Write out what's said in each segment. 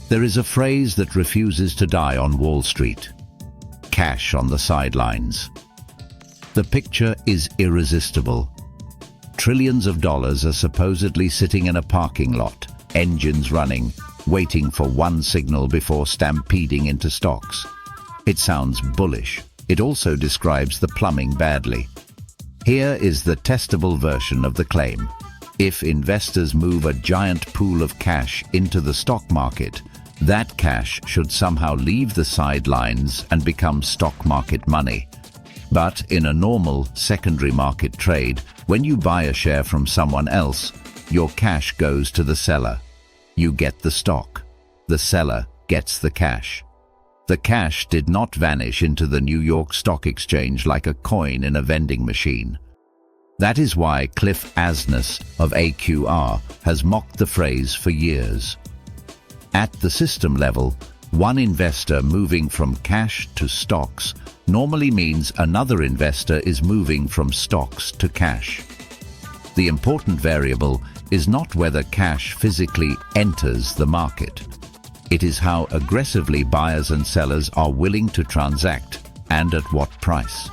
There is a phrase that refuses to die on Wall Street: cash on the sidelines. The picture is irresistible. Trillions of dollars are supposedly sitting in a parking lot, engines running, waiting for one signal before stampeding into stocks. It sounds bullish. It also describes the plumbing badly. Here is the testable version of the claim. If investors move a giant pool of cash into the stock market, that cash should somehow leave the sidelines and become stock market money. But in a normal secondary market trade, when you buy a share from someone else, your cash goes to the seller. You get the stock. The seller gets the cash. The cash did not vanish into the New York Stock Exchange like a coin in a vending machine. That is why Cliff Asness of AQR has mocked the phrase for years. At the system level, one investor moving from cash to stocks normally means another investor is moving from stocks to cash. The important variable is not whether cash physically enters the market. It is how aggressively buyers and sellers are willing to transact and at what price.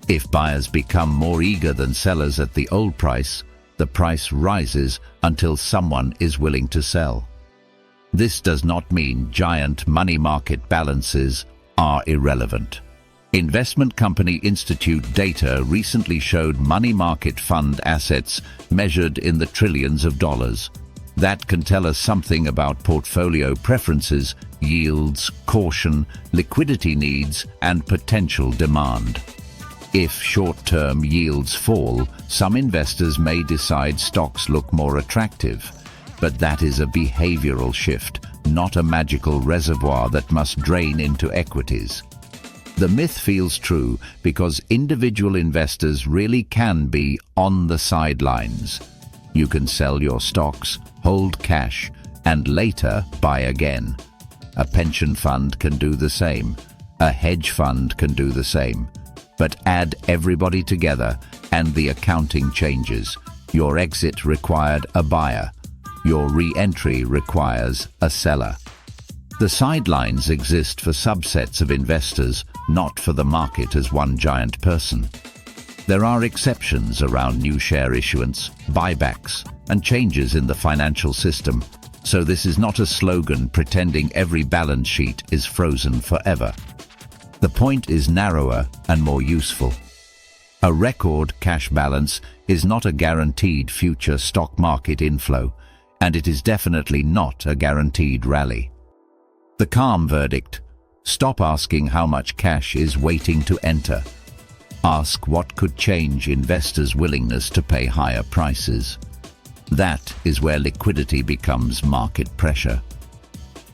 If buyers become more eager than sellers at the old price, the price rises until someone is willing to sell. This does not mean giant money market balances are irrelevant. Investment Company Institute data recently showed money market fund assets measured in the trillions of dollars. That can tell us something about portfolio preferences, yields, caution, liquidity needs, and potential demand. If short-term yields fall, some investors may decide stocks look more attractive. But that is a behavioral shift, not a magical reservoir that must drain into equities. The myth feels true because individual investors really can be on the sidelines. You can sell your stocks, hold cash, and later buy again. A pension fund can do the same. A hedge fund can do the same. But add everybody together and the accounting changes. Your exit required a buyer. Your re-entry requires a seller. The sidelines exist for subsets of investors, not for the market as one giant person. There are exceptions around new share issuance, buybacks, and changes in the financial system, so this is not a slogan pretending every balance sheet is frozen forever. The point is narrower and more useful. A record cash balance is not a guaranteed future stock market inflow, and it is definitely not a guaranteed rally. The calm verdict: stop asking how much cash is waiting to enter. Ask what could change investors' willingness to pay higher prices. That is where liquidity becomes market pressure.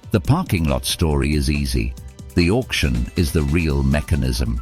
The parking lot story is easy. The auction is the real mechanism.